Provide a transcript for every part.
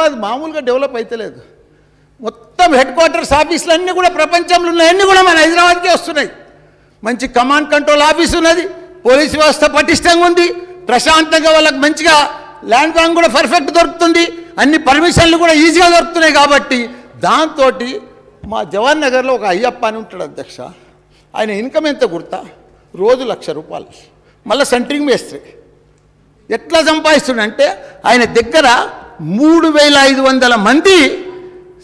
హైదరాబాద్ మామూలుగా డెవలప్ అయితలేదు. మొత్తం హెడ్ క్వార్టర్స్ ఆఫీసులు అన్నీ కూడా ప్రపంచంలో ఉన్నాయన్నీ కూడా మన హైదరాబాద్కే వస్తున్నాయి. మంచి కమాండ్ కంట్రోల్ ఆఫీస్ ఉన్నది, పోలీసు వ్యవస్థ పటిష్టంగా ఉంది, ప్రశాంతంగా వాళ్ళకి మంచిగా ల్యాండ్ బ్యాంక్ కూడా పర్ఫెక్ట్ దొరుకుతుంది, అన్ని పర్మిషన్లు కూడా ఈజీగా దొరుకుతున్నాయి. కాబట్టి దాంతో మా జవహర్ నగర్లో ఒక అయ్యప్ప అని ఉంటాడు అధ్యక్ష. ఆయన ఇన్కమ్ ఎంత గుర్తా, రోజు 1,00,000 రూపాయలు. మళ్ళీ సెంట్రింగ్ మేస్త్రి ఎట్లా సంపాదిస్తుండంటే ఆయన దగ్గర 3,500 మంది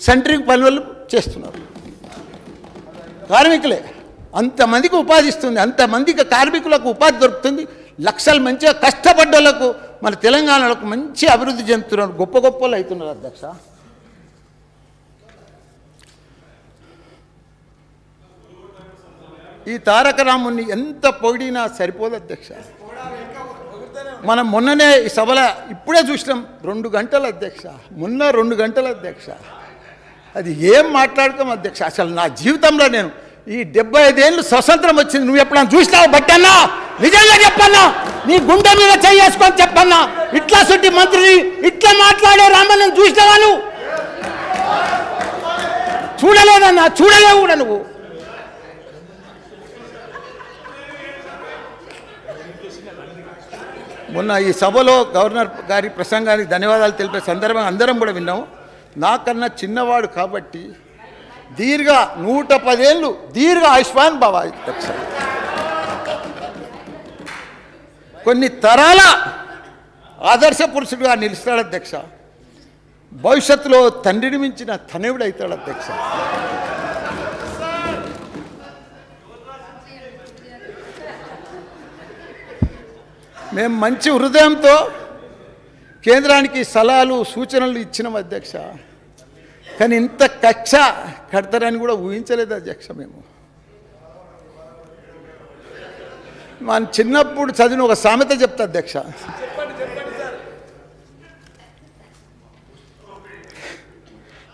సెంట్రింగ్ పనులు చేస్తున్నారు, కార్మికులే. అంతమందికి ఉపాధి ఇస్తుంది, అంతమందికి కార్మికులకు ఉపాధి దొరుకుతుంది. లక్షలు మంచిగా కష్టపడ్డ వాళ్ళకు మన తెలంగాణలకు మంచి అభివృద్ధి చెందుతున్నారు, గొప్ప గొప్పలు అవుతున్నారు అధ్యక్ష. ఈ తారక రాముని ఎంత పొగిడినా సరిపోదు అధ్యక్ష. మనం మొన్ననే ఈ సభలో ఇప్పుడే చూసినాం, 2 గంటలు అధ్యక్ష, మొన్న 2 గంటలు అధ్యక్ష. అది ఏం మాట్లాడుకోం అధ్యక్ష. అసలు నా జీవితంలో నేను ఈ 75 ఏళ్ళు స్వతంత్రం వచ్చింది, నువ్వు ఎప్పుడన్నా చూసినావు బట్టన్నా? నిజంగా చెప్పన్నా, నీ గుండె మీద చేసుకొని చెప్పన్నా, ఇట్లా సుట్టి మంత్రిని ఇట్లా మాట్లాడే రామన్న చూసినావా? నువ్వు చూడలేదన్నా, చూడలేవు కూడా నువ్వు. మొన్న ఈ సభలో గవర్నర్ గారి ప్రసంగానికి ధన్యవాదాలు తెలిపే సందర్భంగా అందరం కూడా విన్నాము. నాకన్నా చిన్నవాడు కాబట్టి 110 ఏళ్ళు దీర్ఘ ఆయుష్మాన్ భవ అధ్యక్ష. కొన్ని తరాల ఆదర్శ పురుషుడుగా నిలుస్తాడు అధ్యక్ష. భవిష్యత్తులో తండ్రిని మించిన తనయుడు అవుతాడు అధ్యక్ష. మేము మంచి హృదయంతో కేంద్రానికి సలహాలు సూచనలు ఇచ్చినాం అధ్యక్ష. కానీ ఇంత కక్ష కడతారని కూడా ఊహించలేదు అధ్యక్ష. మేము మన చిన్నప్పుడు చదివిన ఒక సామెత చెప్తా అధ్యక్ష.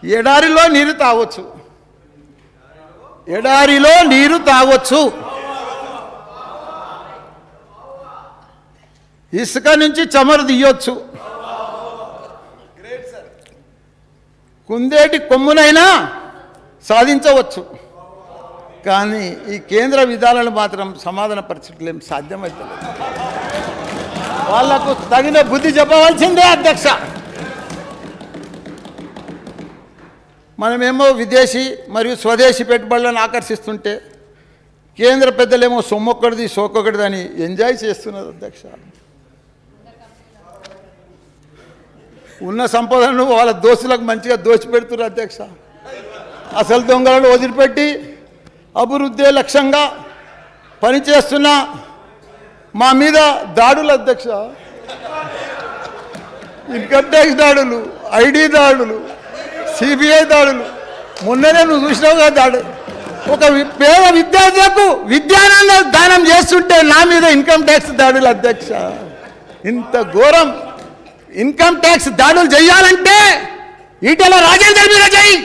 ఎడారిలో నీరు తాగొచ్చు, ఎడారిలో నీరు తాగొచ్చు, ఇసుక నుంచి చమరు తీయొచ్చు, కుందేటి కొమ్మునైనా సాధించవచ్చు. కానీ ఈ కేంద్ర విధానాలు మాత్రం సమాధాన పరిస్థితులు సాధ్యమవుతుంది. వాళ్లకు తగిన బుద్ధి చెప్పవలసిందే అధ్యక్ష. మనమేమో విదేశీ మరియు స్వదేశీ పెట్టుబడులను ఆకర్షిస్తుంటే కేంద్ర పెద్దలేమో సొమ్మొక్కడిది సోకొకటిది అని ఎంజాయ్ చేస్తున్నారు అధ్యక్ష. ఉన్న సంపదను వాళ్ళ దోస్తులకు మంచిగా దోచిపెడుతున్నారు అధ్యక్ష. అసలు దొంగలను వదిలిపెట్టి అభివృద్ధి లక్ష్యంగా పనిచేస్తున్న మా మీద దాడులు అధ్యక్ష. ఇన్కమ్ ట్యాక్స్ దాడులు, ఐడి దాడులు, సిబిఐ దాడులు. మొన్ననే నువ్వు చూసినావు కదా దాడు. ఒక పేద విద్యార్థులకు విద్యానంద దానం చేస్తుంటే నా మీద ఇన్కమ్ ట్యాక్స్ దాడులు అధ్యక్ష. ఇంత ఘోరం ఇన్కమ్ ట్యాక్స్ దాడులు చేయాలంటే ఈటెల రాజేందర్ మీద చేయి.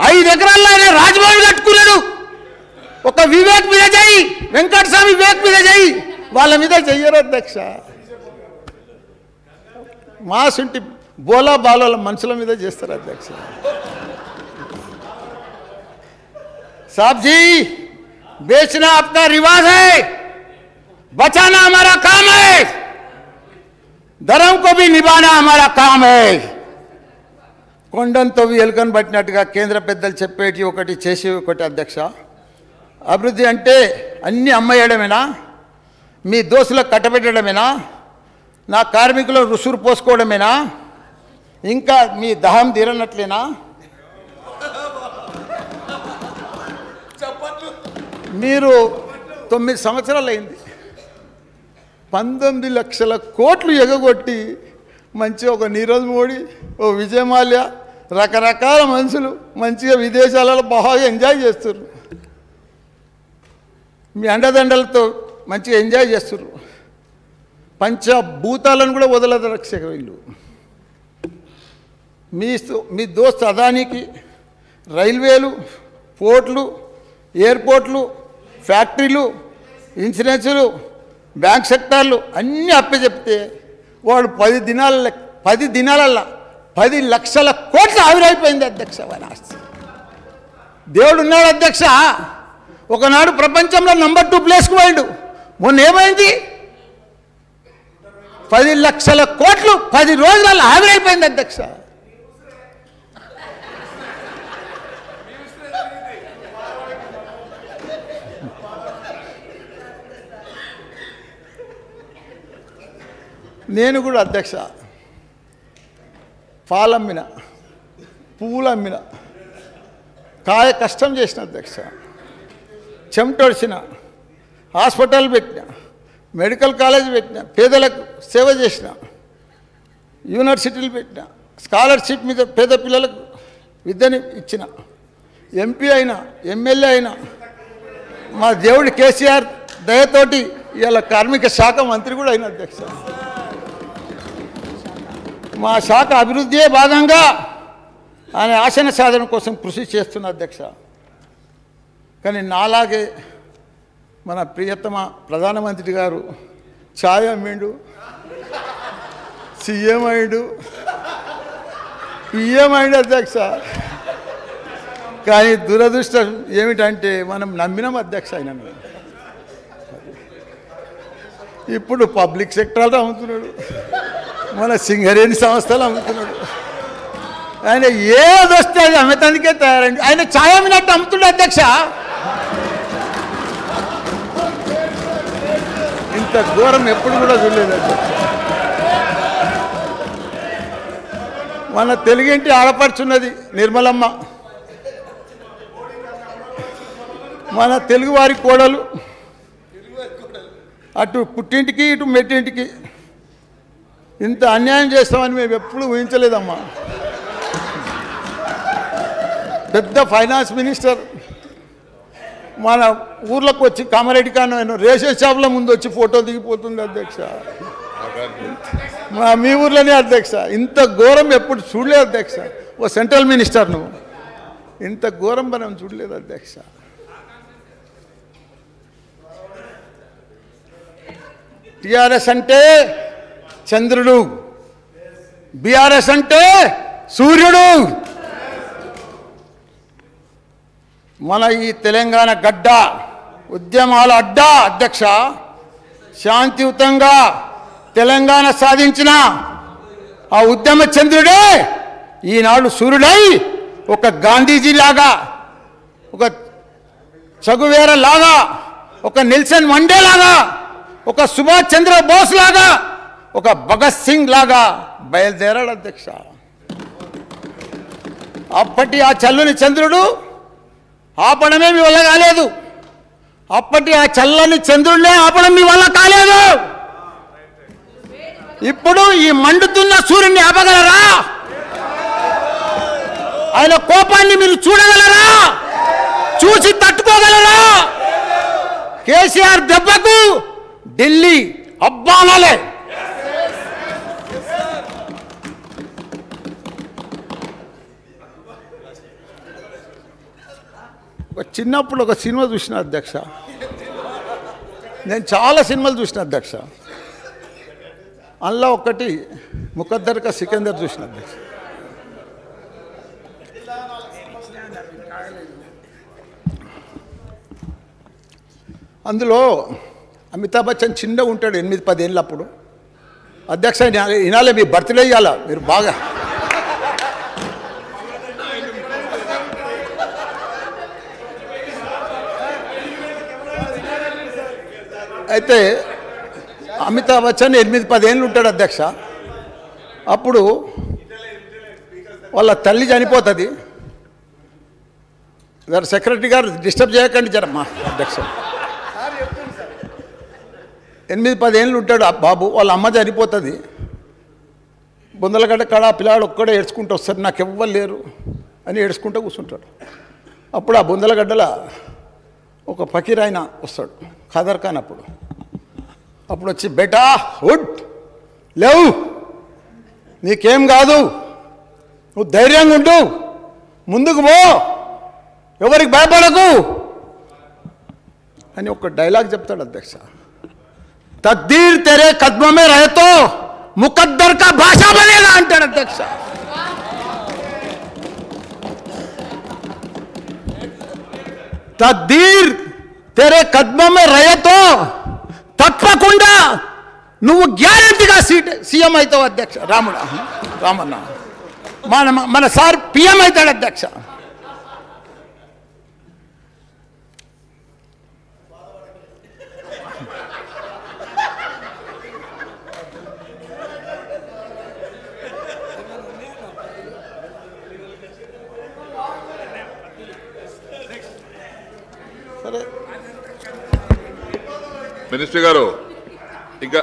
5 ఎకరాల్లో ఆయన రాజ్భవన్ కట్టుకున్నాడు. ఒక వివేక్ మీద చేయి, వెంకటస్వామి వివేక్ మీద చేయి, వాళ్ళ మీద చెయ్యరు అధ్యక్ష. మాసుంటి బోలా బాల మనుషుల మీద చేస్తారు అధ్యక్ష. साहब जी, बेचना आपका रिवाज है, बचाना हमारा काम है, धर्म को भी निभाना हमारा काम है. కొండంతో ఎలుకను పట్టినట్టుగా కేంద్ర పెద్దలు చెప్పేటి ఒకటి చేసి ఒకటి అధ్యక్ష. అభివృద్ధి అంటే అన్నీ అమ్మేయడమేనా, మీ దోస్తులకు కట్టబెట్టడమేనా, నా కార్మికులు రుసురు పోసుకోవడమేనా, ఇంకా మీ దహం తీరనట్లేనా? మీరు 9 సంవత్సరాలు అయింది, 19 లక్షల కోట్లు ఎగగొట్టి మంచిగా ఒక నీరజ్ మోడీ, ఓ విజయ్ మాల్యా, రకరకాల మనుషులు మంచిగా విదేశాలలో బాగా ఎంజాయ్ చేస్తున్నారు. మీ అండదండలతో మంచిగా ఎంజాయ్ చేస్తున్నారు. పంచభూతాలను కూడా వదలదు రక్షక వీళ్ళు. మీ దోస్త్ అదానికి రైల్వేలు, పోర్ట్లు, ఎయిర్పోర్ట్లు, ఫ్యాక్టరీలు, ఇన్సూరెన్సులు, బ్యాంక్ సెక్టార్లు అన్నీ అప్పచెప్తే వాడు 10 దినాలల్లో 10 లక్షల కోట్లు ఆవిరైపోయింది అధ్యక్ష వారి ఆస్తి. దేవుడు ఉన్నాడు అధ్యక్ష. ఒకనాడు ప్రపంచంలో నంబర్ 2 ప్లేస్కి పోయిండు. మొన్న ఏమైంది? 10 లక్షల కోట్లు 10 రోజులలో ఆవిరైపోయింది అధ్యక్ష. నేను కూడా అధ్యక్ష పాలమ్మిన, పువ్వులు అమ్మిన, కాయ కష్టం చేసిన అధ్యక్ష, చెమటొడిచిన, హాస్పిటల్ పెట్టిన, మెడికల్ కాలేజ్ పెట్టిన, పేదలకు సేవ చేసిన, యూనివర్సిటీలు పెట్టిన, స్కాలర్షిప్ మీద పేద పిల్లలకు విద్యని ఇచ్చిన, ఎంపీ అయినా, ఎమ్మెల్యే అయినా, మా దేవుడి కేసీఆర్ దయతోటి ఇవాళ కార్మిక శాఖ మంత్రి కూడా అయిన అధ్యక్ష. మా శాఖ అభివృద్ధియే భాగంగా ఆయన ఆశన సాధన కోసం కృషి చేస్తున్న అధ్యక్ష. కానీ నాలాగే మన ప్రియతమ ప్రధానమంత్రి గారు ఛాయ్ అమ్మిండు, సీఎం అయ్యిండు, పిఎం అయ్యిండు అధ్యక్ష. కానీ దురదృష్టం ఏమిటంటే మనం నమ్మినాం అధ్యక్ష ఆయన. ఇప్పుడు పబ్లిక్ సెక్టర్లో అమ్ముతున్నాడు, మన సింగరేణి సంస్థలు అమ్ముతున్నాడు. ఆయన ఏదొస్తే అది అమ్మటానికే తయారండి. ఆయన ఛాయ్ అమ్మినట్టు అమ్ముతున్నాడు అధ్యక్ష. ఇంత ఘోరం ఎప్పుడు కూడా చూడలేదు అధ్యక్ష. మన తెలుగింటి ఆడపడుచున్నది నిర్మలమ్మ, మన తెలుగువారి కోడలు, అటు పుట్టింటికి ఇటు మెట్టింటికి ఇంత అన్యాయం చేస్తామని మేము ఎప్పుడు ఊహించలేదమ్మా. పెద్ద ఫైనాన్స్ మినిస్టర్ మన ఊర్లోకి వచ్చి కామారెడ్డి కాను రేషన్ షాప్ల ముందు వచ్చి ఫోటో దిగిపోతుంది అధ్యక్ష. మీ ఊర్లోనే అధ్యక్ష. ఇంత ఘోరం ఎప్పుడు చూడలేదు అధ్యక్ష. ఓ సెంట్రల్ మినిస్టర్ నువ్వు, ఇంత ఘోరం మనం చూడలేదు అధ్యక్ష. టిఆర్ఎస్ అంటే చంద్రుడు, బీఆర్ఎస్ అంటే సూర్యుడు. మన ఈ తెలంగాణ గడ్డ ఉద్యమాల అడ్డా అధ్యక్ష. శాంతియుతంగా తెలంగాణ సాధించిన ఆ ఉద్యమ చంద్రుడే ఈనాడు సూర్యుడై ఒక గాంధీజీలాగా, ఒక చగువేర లాగా, ఒక నెల్సన్ మండేలాగా, ఒక సుభాష్ చంద్ర బోస్ లాగా, ఒక భగత్ సింగ్ లాగా బయలుదేరాడు అధ్యక్ష. అప్పటి ఆ చల్లని చంద్రుడు ఆపడమే మీ వల్ల కాలేదు. అప్పటి ఆ చల్లని చంద్రుడినే ఆపడం మీ వల్ల కాలేదు. ఇప్పుడు ఈ మండుతున్న సూర్యుడిని ఆపగలరా? ఆయన కోపాన్ని మీరు చూడగలరా? చూసి తట్టుకోగలరా? కేసీఆర్ దెబ్బకు ఢిల్లీ అబ్బానాలే. చిన్నప్పుడు ఒక సినిమా చూసిన అధ్యక్ష. నేను చాలా సినిమాలు చూసిన అధ్యక్ష. అందులో ఒకటి ముఖద్దర్ కా సికందర్ చూసిన అధ్యక్ష. అందులో అమితాబ్ బచ్చన్ చిన్నగా ఉంటాడు, 8-10 ఏళ్ళు అప్పుడు. అధ్యక్ష వినాలే, మీ బర్త్డే ఇవ్వాలా మీరు బాగా. అయితే అమితాబ్ బచ్చన్ 8-10 ఏళ్ళు ఉంటాడు అధ్యక్ష. అప్పుడు వాళ్ళ తల్లి చనిపోతుంది. సెక్రటరీ గారు డిస్టర్బ్ చేయకండి జరమ్మా అధ్యక్ష. 8-10 ఏళ్ళు ఉంటాడు ఆ బాబు. వాళ్ళ అమ్మ చనిపోతుంది. బొందలగడ్డ కాడ పిల్లాడు ఒక్కడే ఏడ్చుకుంటూ వస్తాడు, నాకు ఎవ్వరు లేరు అని ఏడ్చుకుంటూ కూర్చుంటాడు. అప్పుడు ఆ బొందలగడ్డల ఒక ఫకీర్ ఆయన వస్తాడు, ఖాదర్ ఖాన్. అప్పుడు వచ్చి, బేటా హుడ్ లేవు, నీకేం కాదు, నువ్వు ధైర్యంగా ఉండు, ముందుకు పో, ఎవరికి భయపడకు అని ఒక డైలాగ్ చెప్తాడు అధ్యక్ష. తక్దీర్ తెరే కద్మమే రహతో ముకద్దర్ కా భాషా బనేగా అంటాడు అధ్యక్ష. తద్దీర్ తెరే కద్మో మే రయతో తప్పకుండా నువ్వు గ్యారెంటీగా సీఎం అవుతావు అధ్యక్ష. రామన్న మన సార్ పిఎం అవుతాడు అధ్యక్ష. మినిస్టర్ గారు ఇంకా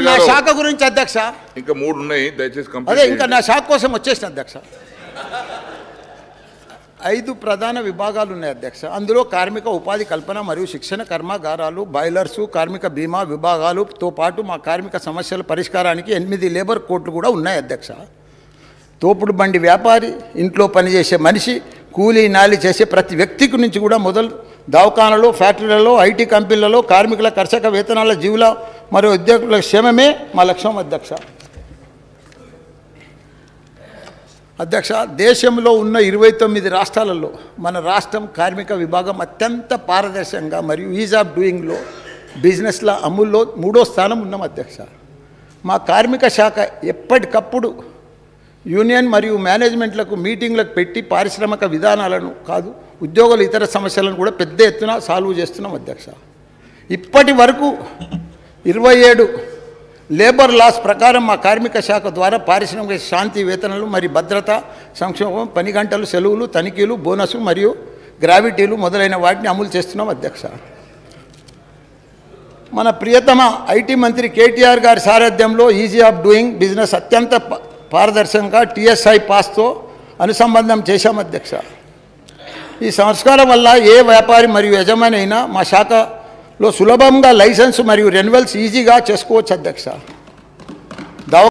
నా శాఖ గురించి అధ్యక్ష ఇంకా 3 ఉన్నాయి, దయచేసి అదే ఇంకా నా శాఖ కోసం వచ్చేసిన అధ్యక్ష. 5 ప్రధాన విభాగాలు ఉన్నాయి అధ్యక్ష. అందులో కార్మిక ఉపాధి కల్పన మరియు శిక్షణ కర్మాగారాలు, బాయిలర్సు, కార్మిక బీమా విభాగాలతో పాటు మా కార్మిక సమస్యల పరిష్కారానికి 8 లేబర్ కోర్టులు కూడా ఉన్నాయి అధ్యక్ష. తోపుడు బండి వ్యాపారి, ఇంట్లో పనిచేసే మనిషి, కూలీ నాలి చేసే ప్రతి వ్యక్తికి నుంచి కూడా మొదలు దవాఖానలో, ఫ్యాక్టరీలలో, ఐటీ కంపెనీలలో కార్మికుల కర్షక వేతనాల, జీవుల మరియు ఉద్యోగుల క్షేమమే మా లక్ష్యం అధ్యక్ష. దేశంలో ఉన్న 29 రాష్ట్రాలలో మన రాష్ట్రం కార్మిక విభాగం అత్యంత పారదర్శకంగా మరియు ఈజ్ ఆఫ్ డూయింగ్లో బిజినెస్ల అమలులో 3వ స్థానం ఉన్నాం అధ్యక్ష. మా కార్మిక శాఖ ఎప్పటికప్పుడు యూనియన్ మరియు మేనేజ్మెంట్లకు మీటింగ్లకు పెట్టి పారిశ్రామిక విధానాలను కాదు, ఉద్యోగుల ఇతర సమస్యలను కూడా పెద్ద ఎత్తున సాల్వ్ చేస్తున్నాం అధ్యక్ష. ఇప్పటి వరకు 27 లేబర్ లాస్ ప్రకారం మా కార్మిక శాఖ ద్వారా పారిశ్రామిక శాంతి వేతనాలు మరియు భద్రత, సంక్షేమం, పని గంటలు, సెలవులు, తనిఖీలు, బోనసు మరియు గ్రావిటీలు మొదలైన వాటిని అమలు చేస్తున్నాం అధ్యక్ష. మన ప్రియతమ ఐటీ మంత్రి కేటీఆర్ గారి సారథ్యంలో ఈజీ ఆఫ్ డూయింగ్ బిజినెస్ అత్యంత పారదర్శకంగా TSI పాస్తో అనుసంబంధం చేశాం అధ్యక్ష. ఈ సంస్కారం వల్ల ఏ వ్యాపారి మరియు యజమాని అయినా మా శాఖలో సులభంగా లైసెన్స్ మరియు రెన్యువల్స్ ఈజీగా చేసుకోవచ్చు అధ్యక్ష.